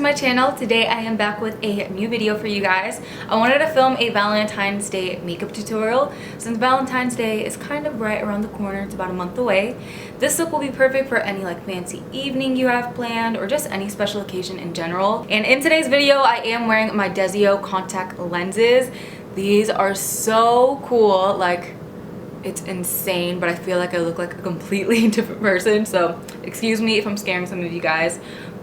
my channel. Today I am back with a new video for you guys. I wanted to film a Valentine's Day makeup tutorial since Valentine's Day is kind of right around the corner. It's about a month away. This look will be perfect for any like fancy evening you have planned or just any special occasion in general. And in today's video I am wearing my Desio contact lenses. These are so cool, like it's insane, but I feel like I look like a completely different person, so excuse me if I'm scaring some of you guys.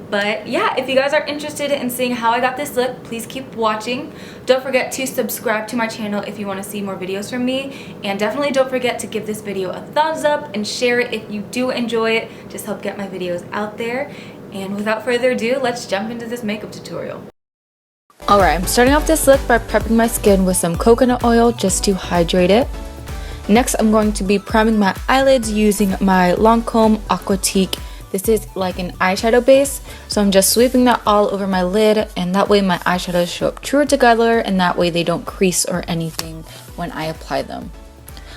But yeah, if you guys are interested in seeing how I got this look, please keep watching. Don't forget to subscribe to my channel if you want to see more videos from me. And definitely don't forget to give this video a thumbs up and share it if you do enjoy it. Just help get my videos out there. And without further ado, let's jump into this makeup tutorial. Alright, I'm starting off this look by prepping my skin with some coconut oil just to hydrate it. Next, I'm going to be priming my eyelids using my Lancome Aquatique. This is like an eyeshadow base, so I'm just sweeping that all over my lid, and that way my eyeshadows show up truer together, and that way they don't crease or anything when I apply them.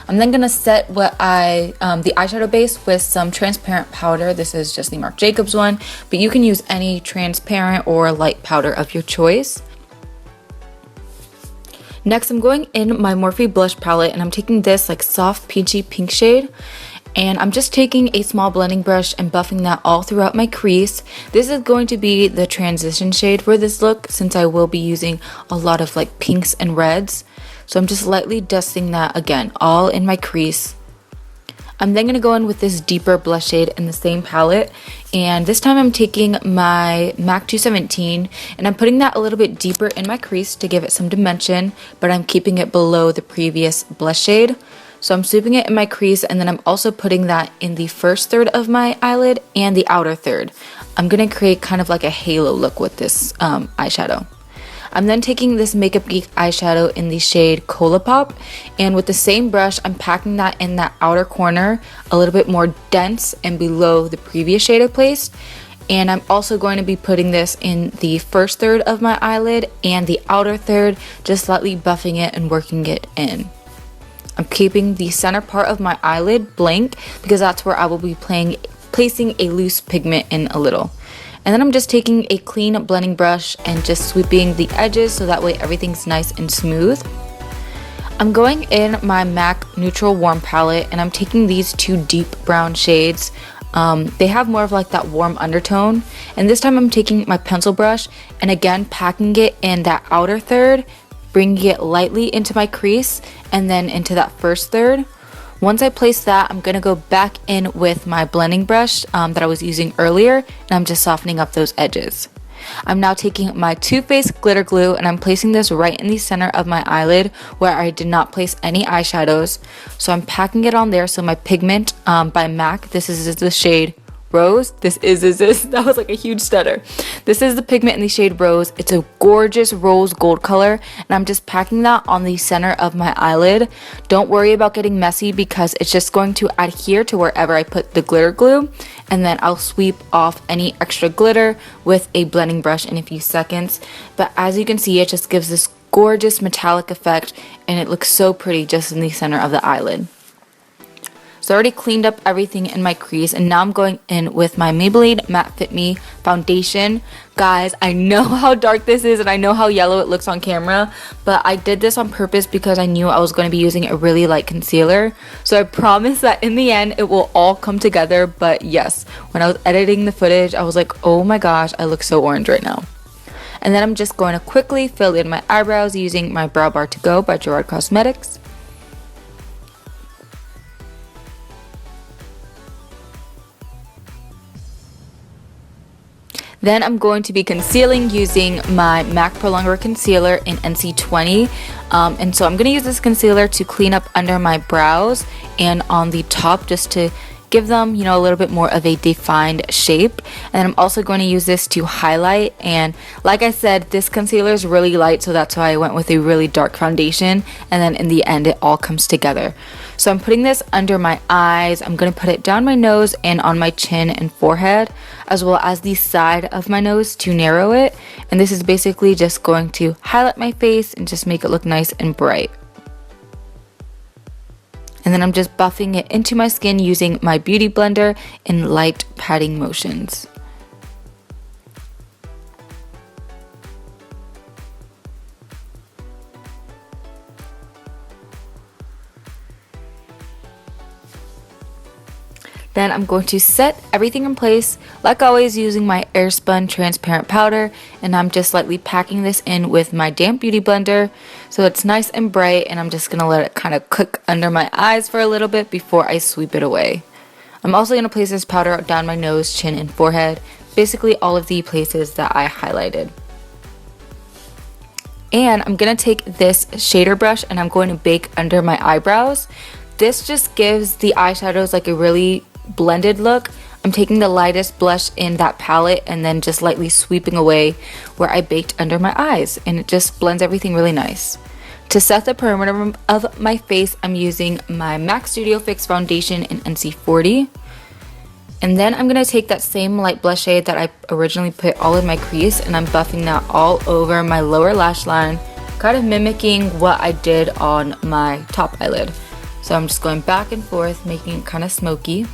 I'm then gonna set the eyeshadow base with some transparent powder. This is just the Marc Jacobs one, but you can use any transparent or light powder of your choice. Next, I'm going in my Morphe blush palette, and I'm taking this like soft peachy pink shade. And I'm just taking a small blending brush and buffing that all throughout my crease. This is going to be the transition shade for this look since I will be using a lot of like pinks and reds. So I'm just lightly dusting that again, all in my crease. I'm then going to go in with this deeper blush shade in the same palette. And this time I'm taking my MAC 217 and I'm putting that a little bit deeper in my crease to give it some dimension, but I'm keeping it below the previous blush shade. So I'm sweeping it in my crease, and then I'm also putting that in the first third of my eyelid and the outer third. I'm going to create kind of like a halo look with this eyeshadow. I'm then taking this Makeup Geek eyeshadow in the shade Cola Pop, and with the same brush I'm packing that in that outer corner a little bit more dense and below the previous shade I placed. And I'm also going to be putting this in the first third of my eyelid and the outer third, just slightly buffing it and working it in. I'm keeping the center part of my eyelid blank because that's where I will be placing a loose pigment in a little. And then I'm just taking a clean blending brush and just sweeping the edges so that way everything's nice and smooth. I'm going in my MAC Neutral Warm palette, and I'm taking these two deep brown shades. They have more of like that warm undertone, and this time I'm taking my pencil brush and again packing it in that outer third, bringing it lightly into my crease and then into that first third. Once I place that, I'm going to go back in with my blending brush that I was using earlier, and I'm just softening up those edges. I'm now taking my Too Faced glitter glue and I'm placing this right in the center of my eyelid where I did not place any eyeshadows. So I'm packing it on there. So my pigment by MAC, this is the shade Rose. That was like a huge stutter. This is the pigment in the shade Rose. It's a gorgeous rose gold color, and I'm just packing that on the center of my eyelid. Don't worry about getting messy because it's just going to adhere to wherever I put the glitter glue, and then I'll sweep off any extra glitter with a blending brush in a few seconds. But as you can see, it just gives this gorgeous metallic effect, and it looks so pretty just in the center of the eyelid. So I already cleaned up everything in my crease, and now I'm going in with my Maybelline Matte Fit Me foundation. Guys, I know how dark this is and I know how yellow it looks on camera, but I did this on purpose because I knew I was going to be using a really light concealer. So I promise that in the end it will all come together. But yes, when I was editing the footage, I was like, oh my gosh, I look so orange right now. And then I'm just going to quickly fill in my eyebrows using my Brow Bar To Go by Gerard Cosmetics. Then I'm going to be concealing using my MAC Pro Longwear Concealer in NC20. And so I'm going to use this concealer to clean up under my brows and on the top just to give them, you know, a little bit more of a defined shape. And I'm also going to use this to highlight. And like I said, this concealer is really light, so that's why I went with a really dark foundation. And then in the end, it all comes together. So I'm putting this under my eyes. I'm going to put it down my nose and on my chin and forehead, as well as the side of my nose to narrow it. And this is basically just going to highlight my face and just make it look nice and bright. And then I'm just buffing it into my skin using my beauty blender in light patting motions. Then I'm going to set everything in place, like always, using my Airspun transparent powder, and I'm just lightly packing this in with my damp beauty blender so it's nice and bright, and I'm just going to let it kind of cook under my eyes for a little bit before I sweep it away. I'm also going to place this powder down my nose, chin, and forehead, basically all of the places that I highlighted. And I'm going to take this shader brush and I'm going to bake under my eyebrows. This just gives the eyeshadows like a really blended look. I'm taking the lightest blush in that palette and then just lightly sweeping away where I baked under my eyes, and it just blends everything really nice. To set the perimeter of my face, I'm using my MAC Studio Fix foundation in NC40. And then I'm going to take that same light blush shade that I originally put all in my crease, and I'm buffing that all over my lower lash line, kind of mimicking what I did on my top eyelid. So I'm just going back and forth, making it kind of smoky.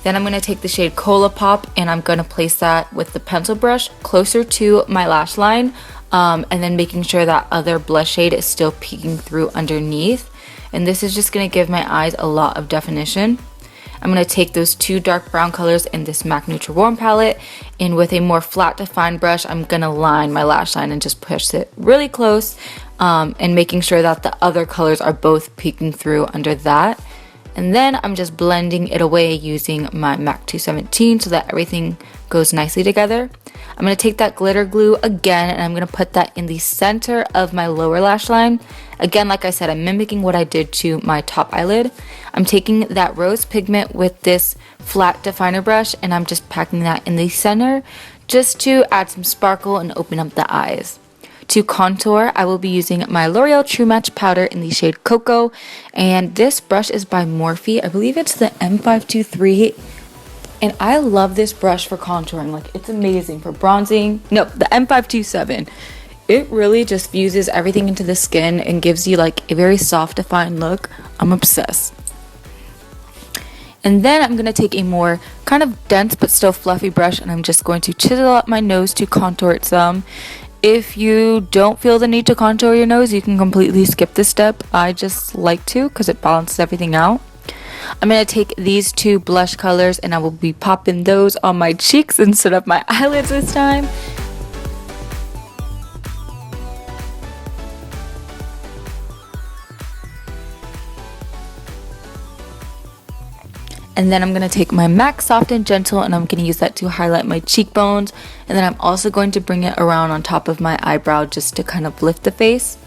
Then I'm going to take the shade Cola Pop and I'm going to place that with the pencil brush closer to my lash line, and then making sure that other blush shade is still peeking through underneath. And this is just going to give my eyes a lot of definition. I'm going to take those two dark brown colors in this MAC Neutral Warm palette, and with a more flat defined brush, I'm going to line my lash line and just push it really close, and making sure that the other colors are both peeking through under that. And then I'm just blending it away using my MAC 217 so that everything goes nicely together. I'm going to take that glitter glue again and I'm going to put that in the center of my lower lash line. Again, like I said, I'm mimicking what I did to my top eyelid. I'm taking that rose pigment with this flat definer brush and I'm just packing that in the center just to add some sparkle and open up the eyes. To contour, I will be using my L'Oreal True Match powder in the shade Cocoa, and this brush is by Morphe. I believe it's the M523, and I love this brush for contouring. Like, it's amazing for bronzing. No, the M527. It really just fuses everything into the skin and gives you like a very soft defined look. I'm obsessed. And then I'm going to take a more kind of dense but still fluffy brush and I'm just going to chisel up my nose to contour it some. If you don't feel the need to contour your nose, you can completely skip this step. I just like to because it balances everything out. I'm going to take these two blush colors and I will be popping those on my cheeks instead of my eyelids this time. And then I'm going to take my MAC Soft and Gentle and I'm going to use that to highlight my cheekbones. And then I'm also going to bring it around on top of my eyebrow just to kind of lift the face.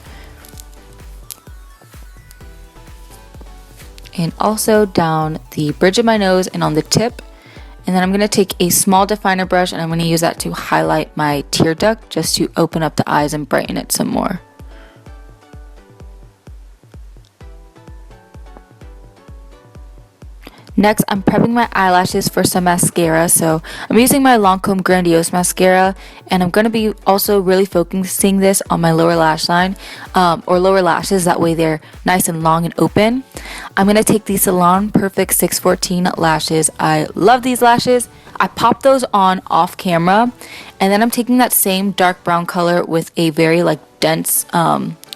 And also down the bridge of my nose and on the tip. And then I'm going to take a small definer brush and I'm going to use that to highlight my tear duct just to open up the eyes and brighten it some more. Next, I'm prepping my eyelashes for some mascara, so I'm using my Lancome Grandiose mascara, and I'm going to be also really focusing this on my lower lash line, or lower lashes, that way they're nice and long and open. I'm going to take the Salon Perfect 614 lashes. I love these lashes. I pop those on off camera, and then I'm taking that same dark brown color with a very like dense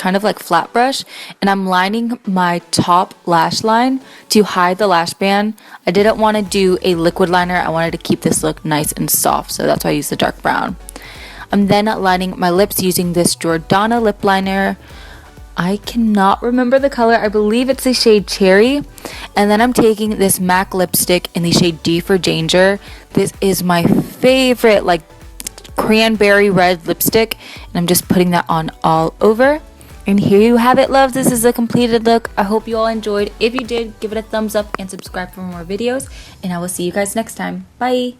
kind of like flat brush, and I'm lining my top lash line to hide the lash band. I didn't want to do a liquid liner. I wanted to keep this look nice and soft, so that's why I used the dark brown. I'm then lining my lips using this Jordana lip liner. I cannot remember the color. I believe it's the shade Cherry. And then I'm taking this MAC lipstick in the shade D for Danger. This is my favorite like cranberry red lipstick, and I'm just putting that on all over. And here you have it, loves. This is a completed look. I hope you all enjoyed. If you did, give it a thumbs up and subscribe for more videos, and I will see you guys next time. Bye.